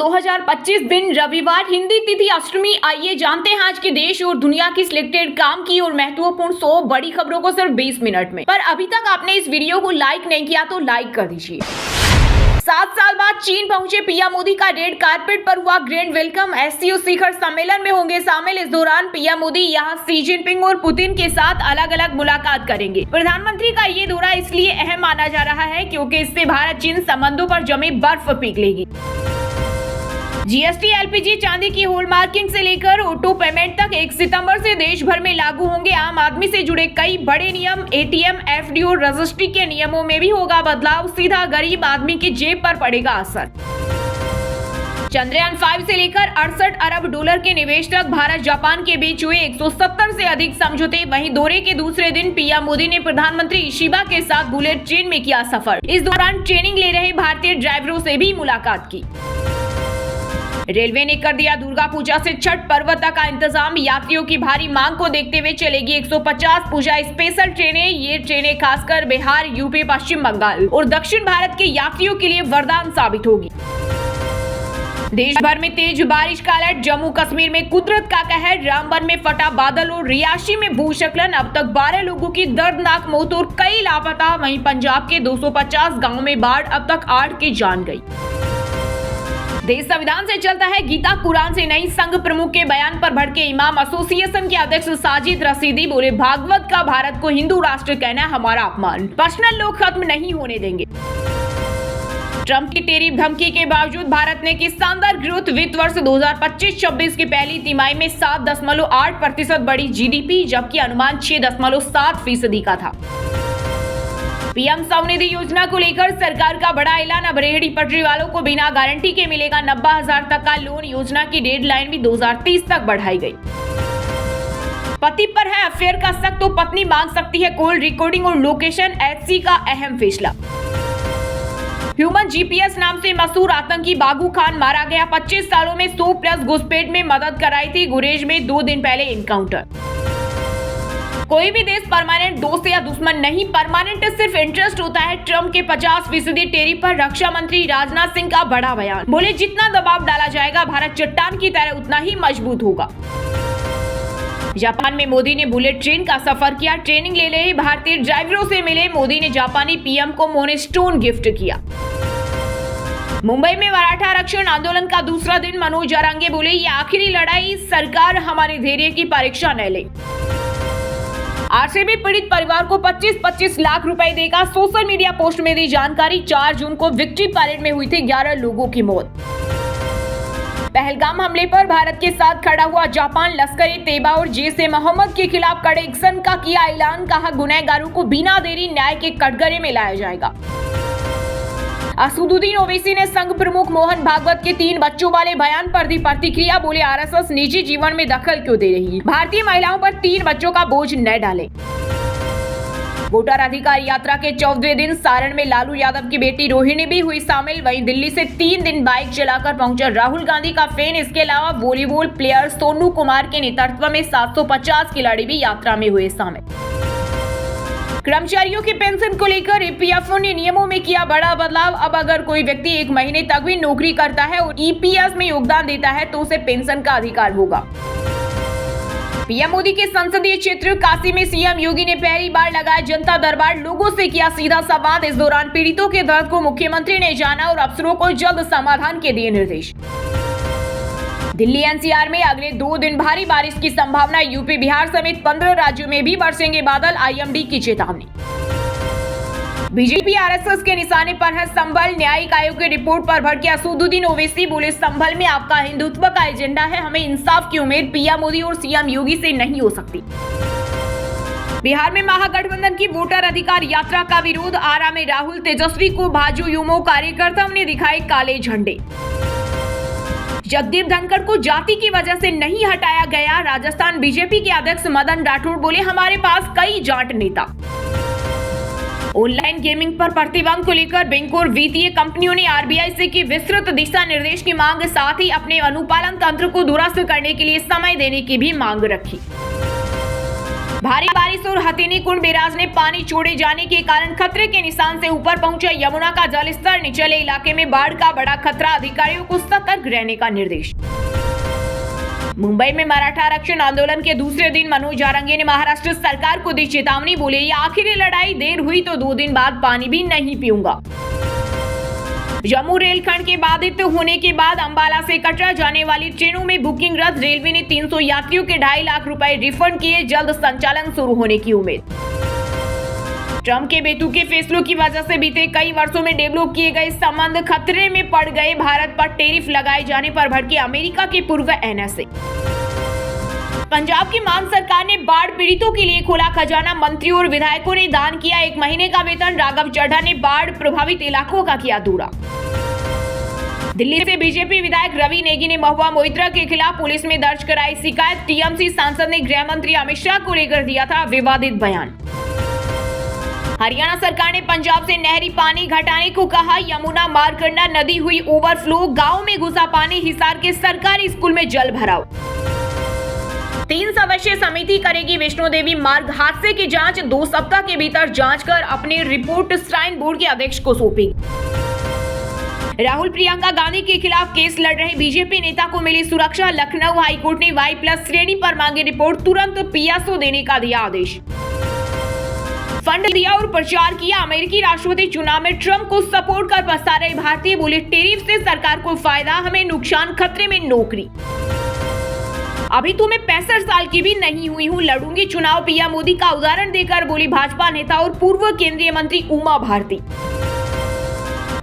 2025 दिन रविवार, हिंदी तिथि अष्टमी। आइए जानते हैं आज के देश और दुनिया की सिलेक्टेड काम की और महत्वपूर्ण 100 बड़ी खबरों को सिर्फ 20 मिनट में। पर अभी तक आपने इस वीडियो को लाइक नहीं किया तो लाइक कर दीजिए। 7 साल बाद चीन पहुंचे पीएम मोदी का रेड कारपेट पर हुआ ग्रैंड वेलकम। एससीओ शिखर सम्मेलन में होंगे शामिल। इस दौरान पीएम मोदी यहां शी जिनपिंग और पुतिन के साथ अलग अलग मुलाकात करेंगे। प्रधानमंत्री का ये दौरा इसलिए अहम माना जा रहा है क्योंकि इससे भारत चीन संबंधों पर जमी बर्फ पिघलेगी। जीएसटी, एलपीजी, चांदी की हॉलमार्किंग से लेकर ऑटो पेमेंट तक 1 सितंबर से देश भर में लागू होंगे। आम आदमी से जुड़े कई बड़े नियम, एटीएम, एफडी और रजिस्ट्री के नियमों में भी होगा बदलाव। सीधा गरीब आदमी की जेब पर पड़ेगा असर। चंद्रयान 5 से लेकर 68 अरब डॉलर के निवेश तक भारत जापान के बीच हुए 170 से अधिक समझौते। वहीं दौरे के दूसरे दिन पीएम मोदी ने प्रधानमंत्री इशिबा के साथ बुलेट ट्रेन में किया सफर। इस दौरान ट्रेनिंग ले रहे भारतीय ड्राइवरों से भी मुलाकात की। रेलवे ने कर दिया दुर्गा पूजा से छठ पर्व तक का इंतजाम। यात्रियों की भारी मांग को देखते हुए चलेगी 150 पूजा स्पेशल ट्रेनें। ये ट्रेनें खासकर बिहार, यूपी, पश्चिम बंगाल और दक्षिण भारत के यात्रियों के लिए वरदान साबित होगी। देश भर में तेज बारिश का अलर्ट। जम्मू कश्मीर में कुदरत का कहर। रामबन में फटा बादल और रियासी में भूस्खलन। अब तक 12 लोगों की दर्दनाक मौत और कई लापता। वहीं पंजाब के 250 गाँव में बाढ़, अब तक 8 की जान गई। देश संविधान से चलता है, गीता कुरान से नहीं। संघ प्रमुख के बयान पर भड़के इमाम एसोसिएशन के अध्यक्ष साजिद रशीदी बोले, भागवत का भारत को हिंदू राष्ट्र कहना हमारा अपमान। पर्सनल लोग खत्म नहीं होने देंगे। ट्रंप की टेरिफ धमकी के बावजूद भारत ने की शानदार ग्रोथ। वित्त वर्ष 2025-26 की पहली तिमाही में 7.8% बढ़ी जीडीपी, जबकि अनुमान 6.7% का था। पीएम स्वनिधि योजना को लेकर सरकार का बड़ा ऐलान। अब रेहड़ी पटरी वालों को बिना गारंटी के मिलेगा 90,000 तक का लोन। योजना की डेडलाइन भी 2030 तक बढ़ाई गई। पति पर है अफेयर का शक तो पत्नी मांग सकती है कॉल रिकॉर्डिंग और लोकेशन। एचसी का अहम फैसला। ह्यूमन जीपीएस नाम से मशहूर आतंकी बागू खान मारा गया। 25 सालों में 100+ घुसपैठ में मदद कराई थी। गुरेज में 2 दिन पहले इनकाउंटर। कोई भी देश परमानेंट दोस्त या दुश्मन नहीं, परमानेंट सिर्फ इंटरेस्ट होता है। ट्रंप के 50% टेरिफ पर रक्षा मंत्री राजनाथ सिंह का बड़ा बयान। बोले, जितना दबाव डाला जाएगा भारत चट्टान की तरह उतना ही मजबूत होगा। जापान में मोदी ने बुलेट ट्रेन का सफर किया। ट्रेनिंग ले रहे भारतीय ड्राइवरों से मिले। मोदी ने जापानी पीएम को मोनेस्टोन गिफ्ट किया। मुंबई में मराठा आरक्षण आंदोलन का दूसरा दिन। मनोज अरांगे बोले, ये आखिरी लड़ाई, सरकार हमारे धैर्य की परीक्षा न ले। आरसीबी पीड़ित परिवार को 25-25 लाख रुपए देगा। सोशल मीडिया पोस्ट में दी जानकारी। 4 जून को विक्ट्री परेड में हुई थी 11 लोगों की मौत। पहलगाम हमले पर भारत के साथ खड़ा हुआ जापान। लश्कर-ए-तैयबा और जैश-ए-मोहम्मद के खिलाफ कड़े एक्शन का किया ऐलान। कहा, गुनहगारों को बिना देरी न्याय के कटघरे में लाया जाएगा। असदुद्दीन ओवैसी ने संघ प्रमुख मोहन भागवत के 3 बच्चों वाले बयान पर दी प्रतिक्रिया। बोले, आरएसएस निजी जीवन में दखल क्यों दे रही है? भारतीय महिलाओं पर 3 बच्चों का बोझ न डाले। वोटर अधिकार यात्रा के 14वें दिन सारण में लालू यादव की बेटी रोहिणी भी हुई शामिल। वहीं दिल्ली से 3 दिन बाइक चलाकर पहुंचा राहुल गांधी का फैन। इसके अलावा वॉलीबॉल प्लेयर सोनू कुमार के नेतृत्व में 750 खिलाड़ी भी यात्रा में हुए शामिल। कर्मचारियों की पेंशन को लेकर ईपीएफओ ने नियमों में किया बड़ा बदलाव। अब अगर कोई व्यक्ति 1 महीने तक भी नौकरी करता है और ईपीएफ में योगदान देता है तो उसे पेंशन का अधिकार होगा। पीएम मोदी के संसदीय क्षेत्र काशी में सीएम योगी ने पहली बार लगाया जनता दरबार। लोगों से किया सीधा संवाद। इस दौरान पीड़ितों के दर्द को मुख्यमंत्री ने जाना और अफसरों को जल्द समाधान के दिए निर्देश। दिल्ली एनसीआर में अगले 2 दिन भारी बारिश की संभावना। यूपी, बिहार समेत 15 राज्यों में भी बरसेंगे बादल। आईएमडी की चेतावनी। बीजेपी आरएसएस के निशाने पर है संभल। न्यायिक आयोग की रिपोर्ट पर भड़के असदुद्दीन ओवैसी। बोले, संभल में आपका हिंदुत्व का एजेंडा है, हमें इंसाफ की उम्मीद पीएम मोदी और सीएम योगी से नहीं हो सकती। बिहार में महागठबंधन की वोटर अधिकार यात्रा का विरोध। आरा में राहुल तेजस्वी को भाजपा युमो कार्यकर्ताओं ने दिखाए काले झंडे। जगदीप धनखड़ को जाति की वजह से नहीं हटाया गया। राजस्थान बीजेपी के अध्यक्ष मदन राठौड़ बोले, हमारे पास कई जाट नेता। ऑनलाइन गेमिंग पर प्रतिबंध को लेकर बैंक और वित्तीय कंपनियों ने आरबीआई से की विस्तृत दिशा निर्देश की मांग। साथ ही अपने अनुपालन तंत्र को दुरुस्त करने के लिए समय देने की भी मांग रखी। भारी बारिश और हथिनी कुंड बैराज ने पानी छोड़े जाने के कारण खतरे के निशान से ऊपर पहुंचा यमुना का जलस्तर, निचले इलाके में बाढ़ का बड़ा खतरा, अधिकारियों को सतर्क रहने का निर्देश। मुंबई में मराठा आरक्षण आंदोलन के दूसरे दिन मनोज जारंगे ने महाराष्ट्र सरकार को दी चेतावनी, बोले ये आखिरी लड़ाई, देर हुई तो 2 दिन बाद पानी भी नहीं पीऊंगा। जम्मू रेलखंड के बाधित होने के बाद अंबाला से कटरा जाने वाली ट्रेनों में बुकिंग रद्द, रेलवे ने 300 यात्रियों के 2.5 लाख रुपए रिफंड किए, जल्द संचालन शुरू होने की उम्मीद। ट्रंप के बेतुके फैसलों की वजह से बीते कई वर्षों में डेवलप किए गए संबंध खतरे में पड़ गए, भारत पर टैरिफ लगाए जाने पर भड़के अमेरिका के पूर्व एनएसए। पंजाब की मान सरकार ने बाढ़ पीड़ितों के लिए खोला खजाना, मंत्रियों और विधायकों ने दान किया 1 महीने का वेतन, राघव चड्ढा ने बाढ़ प्रभावित इलाकों का किया दौरा। दिल्ली से बीजेपी विधायक रवि नेगी ने महुआ मोइत्रा के खिलाफ पुलिस में दर्ज कराई शिकायत, टीएमसी सांसद ने गृह मंत्री अमित शाह को लेकर दिया था विवादित बयान। हरियाणा सरकार ने पंजाब से नहरी पानी घटाने को कहा, यमुना मारकंडा नदी हुई ओवरफ्लो, गांव में घुसा पानी, हिसार के सरकारी स्कूल में जल भराव। 3 सदस्यीय समिति करेगी वैष्णो देवी मार्ग हादसे की जांच, 2 सप्ताह के भीतर जांच कर अपनी रिपोर्ट श्राइन बोर्ड के अध्यक्ष को सौंपी। राहुल प्रियंका गांधी के खिलाफ केस लड़ रहे बीजेपी नेता को मिली सुरक्षा, लखनऊ हाईकोर्ट ने Y+ श्रेणी पर मांगी रिपोर्ट, तुरंत PSO देने का दिया आदेश। फंड दिया और प्रचार किया, अमेरिकी राष्ट्रपति चुनाव में ट्रंप को सपोर्ट कर फंसा रहे भारतीय, बोले टैरिफ से सरकार को फायदा, हमें नुकसान, खतरे में नौकरी। अभी तो मैं 65 साल की भी नहीं हुई हूँ, लड़ूंगी चुनाव, पीएम मोदी का उदाहरण देकर बोली भाजपा नेता और पूर्व केंद्रीय मंत्री उमा भारती।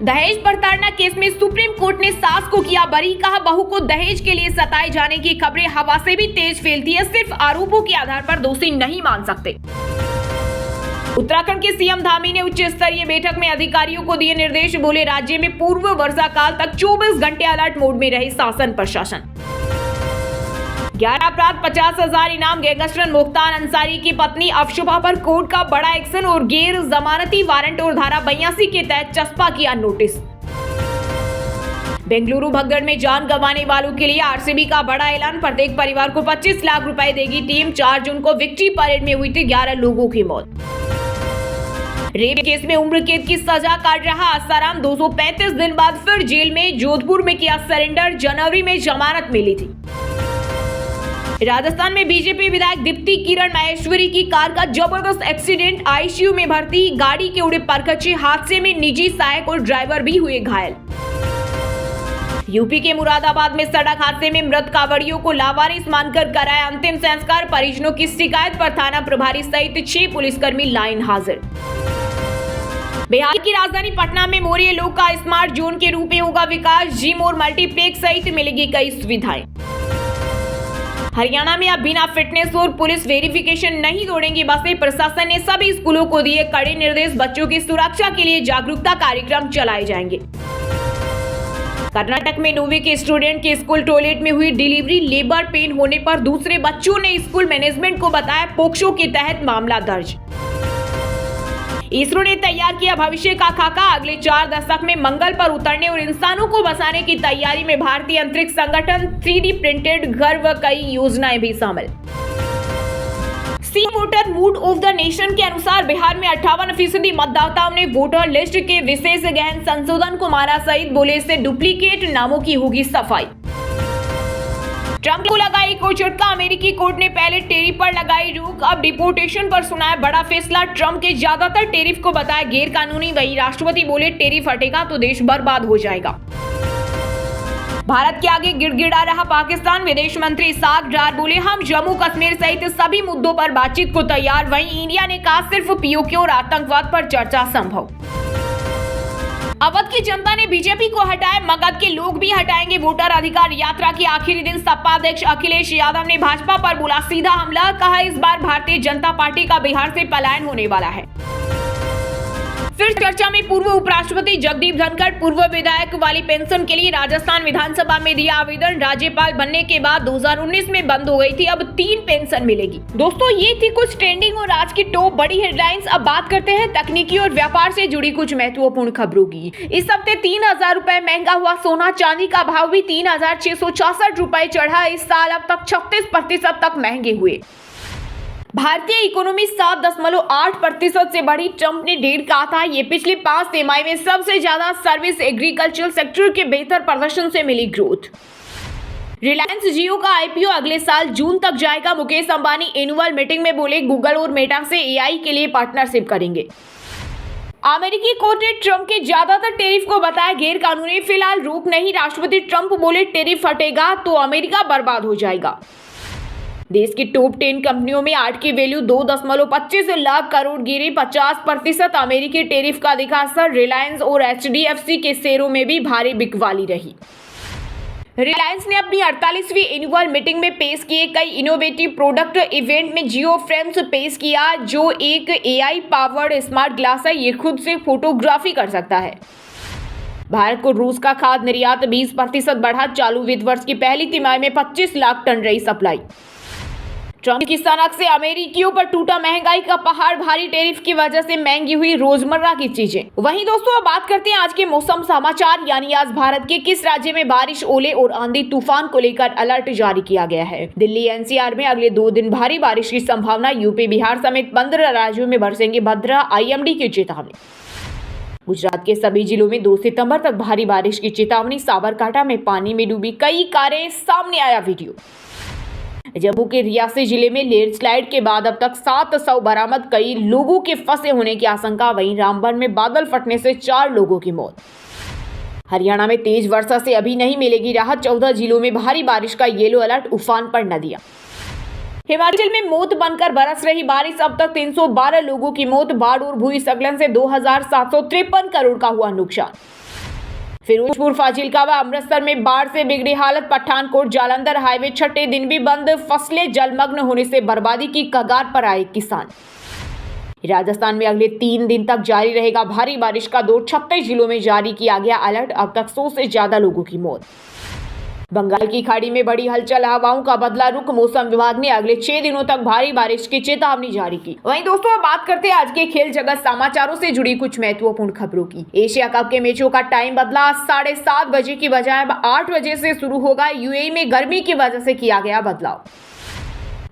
दहेज प्रताड़ना केस में सुप्रीम कोर्ट ने सास को किया बरी, कहा बहू को दहेज के लिए सताए जाने की खबरें हवा से भी तेज फैलती है, सिर्फ आरोपों के आधार पर दोषी नहीं मान सकते। उत्तराखंड के सीएम धामी ने उच्च स्तरीय बैठक में अधिकारियों को दिए निर्देश, बोले राज्य में पूर्व वर्षा काल तक 24 घंटे अलर्ट मोड में रही शासन प्रशासन। 11 अपराध 50,000 इनाम, गैंगस्टर मुख्तार अंसारी की पत्नी अफशुभा पर कोर्ट का बड़ा एक्शन और गैर जमानती वारंट और धारा 82 के तहत चस्पा किया नोटिस। बेंगलुरु भगदड़ में जान गंवाने वालों के लिए आरसीबी का बड़ा ऐलान, प्रत्येक परिवार को 25 लाख रुपए देगी टीम। 4 जून को विक्ट्री परेड में हुई थी 11 लोगों की मौत। रेप केस में उम्र कैद की सजा काट रहा आसाराम, 235 दिन बाद फिर जेल में, जोधपुर में किया सरेंडर, जनवरी में जमानत मिली थी। राजस्थान में बीजेपी विधायक दीप्ति किरण माहेश्वरी की कार का जबरदस्त एक्सीडेंट, आईसीयू में भर्ती, गाड़ी के उड़े परखच्चे, हादसे में निजी सहायक और ड्राइवर भी हुए घायल। यूपी के मुरादाबाद में सड़क हादसे में मृत कांवड़ियों को लावारिस मानकर कराया अंतिम संस्कार, परिजनों की शिकायत पर थाना प्रभारी सहित 6 पुलिसकर्मी लाइन हाजिर। बिहार की राजधानी पटना में मौर्य लोक का स्मार्ट जोन के रूप में होगा विकास, जिम और मल्टीप्लेक्स सहित मिलेगी कई सुविधाएं। हरियाणा में अब बिना फिटनेस और पुलिस वेरिफिकेशन नहीं दौड़ेंगी बसें, प्रशासन ने सभी स्कूलों को दिए कड़े निर्देश, बच्चों की सुरक्षा के लिए जागरूकता कार्यक्रम चलाए जाएंगे। कर्नाटक में 9वीं के स्टूडेंट के स्कूल टॉयलेट में हुई डिलीवरी, लेबर पेन होने पर दूसरे बच्चों ने स्कूल मैनेजमेंट को बताया, पोक्सो के तहत मामला दर्ज। इसरो ने तैयार किया भविष्य का खाका, अगले 4 दशक में मंगल पर उतरने और इंसानों को बसाने की तैयारी में भारतीय अंतरिक्ष संगठन, 3D प्रिंटेड घर व कई योजनाएं भी शामिल। C voter mood of the nation के अनुसार बिहार में 58% मतदाताओं ने वोटर लिस्ट के विशेष गहन संशोधन को माना सही, बोले इससे डुप्लीकेट नामों की होगी सफाई। ट्रंप को लगा एक और झटका, अमेरिकी कोर्ट ने पहले टैरिफ पर लगाई रोक, अब डिपोर्टेशन पर सुनाया बड़ा फैसला, ट्रंप के ज्यादातर टैरिफ को बताया गैर कानूनी, वही राष्ट्रपति बोले टैरिफ हटेगा तो देश बर्बाद हो जाएगा। भारत के आगे गिड़गिड़ा रहा पाकिस्तान, विदेश मंत्री इसाक डार बोले हम जम्मू कश्मीर सहित सभी मुद्दों पर बातचीत को तैयार, वहीं इंडिया ने कहा सिर्फ पीओके और आतंकवाद पर चर्चा संभव। अवध की जनता ने बीजेपी को हटाया, मगध के लोग भी हटाएंगे वोटर अधिकार यात्रा के आखिरी दिन सपा अध्यक्ष अखिलेश यादव ने भाजपा पर बोला सीधा हमला, कहा इस बार भारतीय जनता पार्टी का बिहार से पलायन होने वाला है। फिर चर्चा में पूर्व उपराष्ट्रपति जगदीप धनखड़ पूर्व विधायक वाली पेंशन के लिए राजस्थान विधानसभा में दिया आवेदन, राज्यपाल बनने के बाद 2019 में बंद हो गई थी, अब 3 पेंशन मिलेगी। दोस्तों ये थी कुछ ट्रेंडिंग और आज की टॉप बड़ी हेडलाइंस। अब बात करते हैं तकनीकी और व्यापार से जुड़ी कुछ महत्वपूर्ण खबरों की। इस हफ्ते 3000 रुपए महंगा हुआ सोना, चांदी का भाव भी 3666 रुपए चढ़ा, इस साल अब तक 36% तक महंगे हुए। भारतीय इकोनॉमी 7.8% से बढ़ी। ट्रंप ने डेढ़ कहा था, ये पिछले 5 तिमाही में सबसे ज्यादा सर्विस एग्रीकल्चर सेक्टर के बेहतर प्रदर्शन से मिली ग्रोथ। रिलायंस जियो का आईपीओ अगले साल जून तक जाएगा। मुकेश अंबानी एनुअल मीटिंग में बोले, गूगल और मेटा से एआई के लिए पार्टनरशिप करेंगे। अमेरिकी कोर्ट ने ट्रंप के ज्यादातर टैरिफ को बताया गैर कानूनी। फिलहाल रोक नहीं, राष्ट्रपति ट्रंप बोले टैरिफ हटेगा तो अमेरिका बर्बाद हो जाएगा। देश की टॉप 10 कंपनियों में 8 की वैल्यू 2.25 लाख करोड़ गिरी। 50% अमेरिकी टैरिफ का दिखा असर। रिलायंस और एचडीएफसी के शेयरों में भी भारी बिकवाली रही। रिलायंस ने अपनी 48वीं एनुअल मीटिंग में पेश किए कई इनोवेटिव प्रोडक्ट। इवेंट में जियो फ्रेम्स पेश किया, जो एक एआई पावर्ड स्मार्ट ग्लास है। ये खुद से फोटोग्राफी कर सकता है। भारत को रूस का खाद्य निर्यात 20% बढ़ा। चालू वित्त वर्ष की पहली तिमाही में 25 लाख टन रही सप्लाई। ट्रंप की सनक से अमेरिकियों पर टूटा महंगाई का पहाड़। भारी टैरिफ की वजह से महंगी हुई रोजमर्रा की चीजें। वहीं दोस्तों, अब बात करते हैं आज के मौसम समाचार, यानी आज भारत के किस राज्य में बारिश, ओले और आंधी तूफान को लेकर अलर्ट जारी किया गया है। दिल्ली एनसीआर में अगले 2 दिन भारी बारिश की संभावना। यूपी बिहार समेत 15 राज्यों में बरसेंगे भद्रा आईएमडी की चेतावनी। गुजरात के सभी जिलों में 2 सितंबर तक भारी बारिश की चेतावनी। साबरकांठा में पानी में डूबी कई कारें, सामने आया वीडियो। जम्मू के रियासी जिले में लैंडस्लाइड के बाद अब तक 700 बरामद, कई लोगों के फंसे होने की आशंका। वहीं रामबन में बादल फटने से 4 लोगों की मौत। हरियाणा में तेज वर्षा से अभी नहीं मिलेगी राहत। 14 जिलों में भारी बारिश का येलो अलर्ट। उफान पर नदियां। हिमाचल में मौत बनकर बरस रही बारिश। अब तक 312 लोगों की मौत। बाढ़ और भूस्खलन से 2753 करोड़ का हुआ नुकसान। फिरोजपुर, फाजिलका व अमृतसर में बाढ़ से बिगड़ी हालत। पठानकोट जालंधर हाईवे छठे दिन भी बंद। फसलें जलमग्न होने से बर्बादी की कगार पर आए किसान। राजस्थान में अगले 3 दिन तक जारी रहेगा भारी बारिश का दौर। 36 जिलों में जारी किया गया अलर्ट। अब तक 100 से ज्यादा लोगों की मौत। बंगाल की खाड़ी में बड़ी हलचल, हवाओं का बदला रुख। मौसम विभाग ने अगले 6 दिनों तक भारी बारिश की चेतावनी जारी की। वहीं दोस्तों, अब बात करते हैं आज के खेल जगत समाचारों से जुड़ी कुछ महत्वपूर्ण खबरों की। एशिया कप के मैचों का टाइम बदला। 7:30 बजे की बजाय 8 बजे से शुरू होगा। यूएई में गर्मी की वजह से किया गया बदलाव।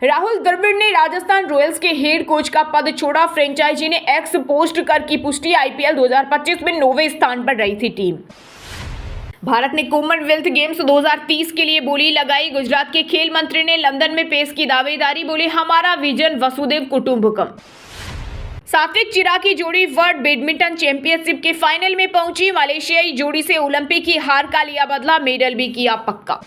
राहुल द्रविड़ ने राजस्थान रॉयल्स के हेड कोच का पद छोड़ा। फ्रेंचाइजी ने एक्स पोस्ट कर की पुष्टि। आईपीएल 2025 में 9वें स्थान पर रही थी टीम। भारत ने कॉमनवेल्थ गेम्स 2030 के लिए बोली लगाई। गुजरात के खेल मंत्री ने लंदन में पेश की दावेदारी। बोले, हमारा विजन वसुदेव कुटुंबकम। सात्विक चिराग की जोड़ी वर्ल्ड बैडमिंटन चैंपियनशिप के फाइनल में पहुंची। मलेशियाई जोड़ी से ओलंपिक की हार का लिया बदला, मेडल भी किया पक्का।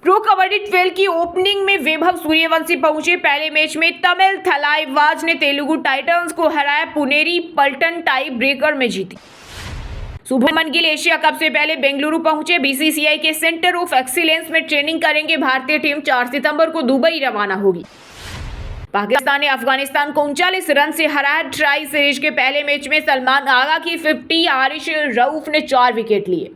प्रो कबड्डी 12 की ओपनिंग में वैभव सूर्यवंशी पहुंचे। पहले मैच में तमिल थलाइवाज ने तेलुगु टाइटंस को हराया। पुनेरी पलटन टाई ब्रेकर में जीती। शुभमन गिल एशिया कप से पहले बेंगलुरु पहुंचे। बीसीसीआई के सेंटर ऑफ एक्सीलेंस में ट्रेनिंग करेंगे। भारतीय टीम 4 सितंबर को दुबई रवाना होगी। पाकिस्तान ने अफगानिस्तान को 39 रन से हराया। ट्राई सीरीज के पहले मैच में सलमान आगा की 50, हारिस रऊफ ने 4 विकेट लिए।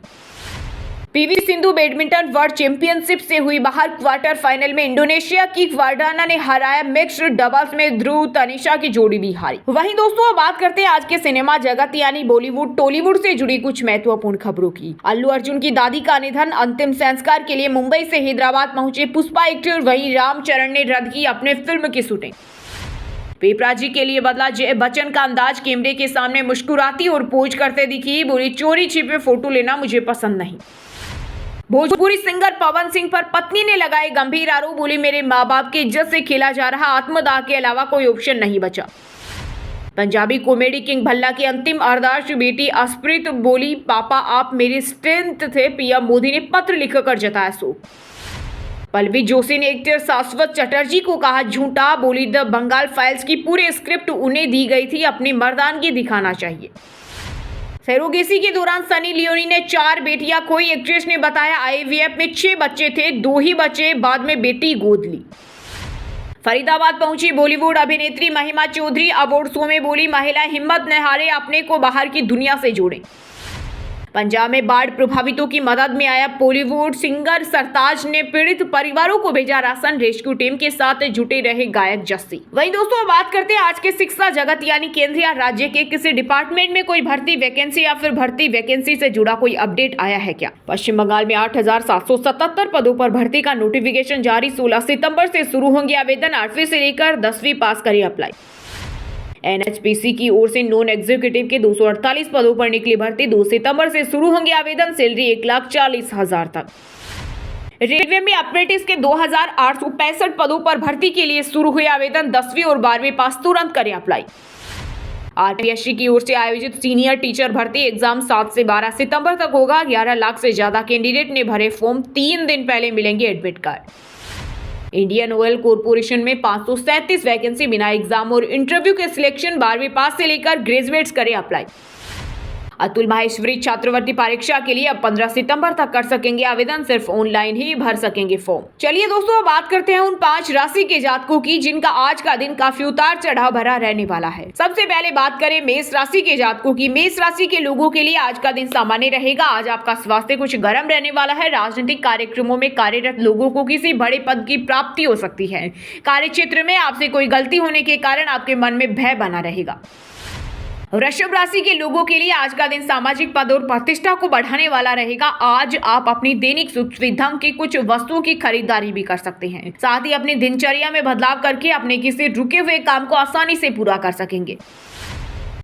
PV Sindhu badminton world championship से हुई बाहर। क्वार्टर फाइनल में इंडोनेशिया की वार्डाना ने हराया। मिक्स्ड डबल्स में ध्रुव तनिषा की जोड़ी भी हारी। वहीं दोस्तों, बात करते हैं आज के सिनेमा जगत यानी बॉलीवुड टॉलीवुड से जुड़ी कुछ महत्वपूर्ण खबरों की। अल्लू अर्जुन की दादी का निधन। अंतिम संस्कार के लिए मुंबई से हैदराबाद पहुंचे पुष्पा एक्टर। वहीं रामचरण ने रद्द की अपने फिल्म की शूटिंग। पेपराजी के लिए बदला जय बच्चन का अंदाज। कैमरे के सामने मुस्कुराती और पोज करते दिखी। बोली, चोरी छिपे फोटो लेना मुझे पसंद नहीं। भोजपुरी सिंगर पवन सिंह पर पत्नी ने लगाए गंभीर आरोप। बोली, मेरे माँ बाप की इज्जत से खेला जा रहा आत्मदाह के अलावा कोई ऑप्शन नहीं बचा। पंजाबी कॉमेडी किंग भल्ला की अंतिम अरदास। बेटी अस्प्रीत बोली, पापा आप मेरी स्ट्रेंथ थे। पीएम मोदी ने पत्र लिखकर जताया शोक। पल्लवी जोशी ने एक्टर शाश्वत चटर्जी को कहा झूठा। बोली, द बंगाल फाइल्स की पूरी स्क्रिप्ट उन्हें दी गई थी, अपनी मर्दानगी दिखाना चाहिए। सरोगेसी के दौरान सनी लियोनी ने 4 बेटियां खोई। एक्ट्रेस ने बताया, आईवीएफ में 6 बच्चे थे, 2 ही बच्चे, बाद में बेटी गोद ली। फरीदाबाद पहुंची बॉलीवुड अभिनेत्री महिमा चौधरी। अवार्ड शो में बोली, महिला हिम्मत न हारे, अपने को बाहर की दुनिया से जोड़े। पंजाब में बाढ़ प्रभावितों की मदद में आया बॉलीवुड सिंगर सरताज ने पीड़ित परिवारों को भेजा राशन। रेस्क्यू टीम के साथ जुटे रहे गायक जस्सी। वहीं दोस्तों बात करते हैं आज के शिक्षा जगत यानी केंद्र या राज्य के किसी डिपार्टमेंट में कोई भर्ती वैकेंसी या फिर भर्ती वैकेंसी से जुड़ा कोई अपडेट आया है क्या। पश्चिम बंगाल में 8,777 पदों पर भर्ती का नोटिफिकेशन जारी। 16 सितंबर से शुरू होंगे आवेदन। 8वीं से लेकर 10वीं पास करें अप्लाई। NHPC की ओर से नॉन एग्जीक्यूटिव के 248 पदों पर निकली भर्ती। 2 सितंबर से शुरू होंगे आवेदन। सैलरी 1,40,000 तक। रेलवे में अप्रेंटिस के 2,865 पदों पर भर्ती के लिए शुरू हुए आवेदन। 10वीं और 12वीं पास तुरंत करें अप्लाई। RPSC की ओर से आयोजित सीनियर टीचर भर्ती एग्जाम 7 से 12 सितंबर तक होगा। 11 लाख से ज्यादा कैंडिडेट ने भरे फॉर्म। 3 दिन पहले मिलेंगे admit card. Indian oil corporation में 537 वैकेंसी बिना एग्जाम और इंटरव्यू के सिलेक्शन। 12वीं पास से लेकर ग्रेजुएट्स करें अप्लाई। अतुल माहेश्वरी छात्रवृत्ति परीक्षा के लिए अब 15 सितंबर तक कर सकेंगे आवेदन। सिर्फ ऑनलाइन ही भर सकेंगे फॉर्म। चलिए दोस्तों अब बात करते हैं उन 5 राशि के जातकों की जिनका आज का दिन काफी उतार चढ़ाव भरा रहने वाला है। सबसे पहले बात करें मेष राशि के जातकों की। मेष राशि के लोगों के लिए आज का दिन सामान्य रहेगा। आज आपका स्वास्थ्य कुछ गर्म रहने वाला है। राजनीतिक कार्यक्रमों में कार्यरत लोगों को किसी बड़े पद की प्राप्ति हो सकती है। कार्य क्षेत्र में आपसे कोई गलती होने के कारण आपके मन में भय बना रहेगा। वृषभ राशि के लोगों के लिए आज का दिन सामाजिक पद और प्रतिष्ठा को बढ़ाने वाला रहेगा। आज आप अपनी दैनिक सुख सुविधा की कुछ वस्तुओं की खरीदारी भी कर सकते हैं। साथ ही अपनी दिनचर्या में बदलाव करके अपने किसी रुके हुए काम को आसानी से पूरा कर सकेंगे।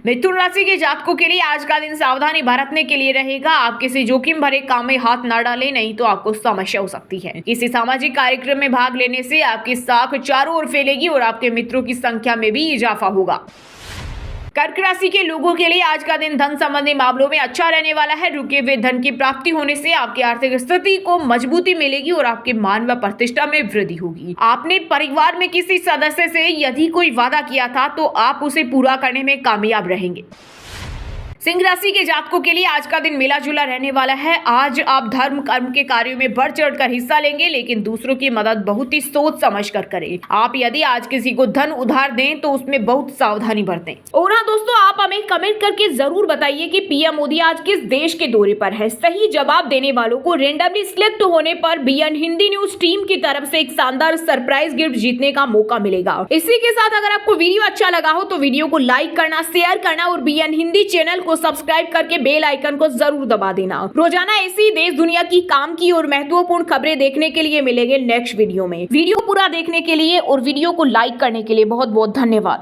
मिथुन राशि के जातकों के लिए आज का दिन सावधानी बरतने के लिए रहेगा। आप किसी जोखिम भरे काम में हाथ न डालें, नहीं तो आपको समस्या हो सकती है। किसी सामाजिक कार्यक्रम में भाग लेने से आपकी साख चारों ओर फैलेगी और आपके मित्रों की संख्या में भी इजाफा होगा। कर्क राशि के लोगों के लिए आज का दिन धन संबंधी मामलों में अच्छा रहने वाला है। रुके हुए धन की प्राप्ति होने से आपकी आर्थिक स्थिति को मजबूती मिलेगी और आपके मान व प्रतिष्ठा में वृद्धि होगी। आपने परिवार में किसी सदस्य से यदि कोई वादा किया था तो आप उसे पूरा करने में कामयाब रहेंगे। सिंह राशि के जातकों के लिए आज का दिन मिला जुला रहने वाला है। आज आप धर्म कर्म के कार्यों में बढ़ चढ़कर हिस्सा लेंगे, लेकिन दूसरों की मदद बहुत ही सोच समझ कर करें। आप यदि आज किसी को धन उधार दें तो उसमें बहुत सावधानी बरतें। और हाँ दोस्तों, आप हमें कमेंट करके जरूर बताइए कि पीएम मोदी आज किस देश के दौरे पर है। सही जवाब देने वालों को रेंडमली सिलेक्ट होने पर BN हिंदी न्यूज टीम की तरफ से एक शानदार सरप्राइज गिफ्ट जीतने का मौका मिलेगा। इसी के साथ अगर आपको वीडियो अच्छा लगा हो तो वीडियो को लाइक करना, शेयर करना और BN हिंदी चैनल को सब्सक्राइब करके बेल आइकन को जरूर दबा देना। रोजाना ऐसी देश दुनिया की काम की और महत्वपूर्ण खबरें देखने के लिए मिलेंगे नेक्स्ट वीडियो में। वीडियो पूरा देखने के लिए और वीडियो को लाइक करने के लिए बहुत बहुत धन्यवाद।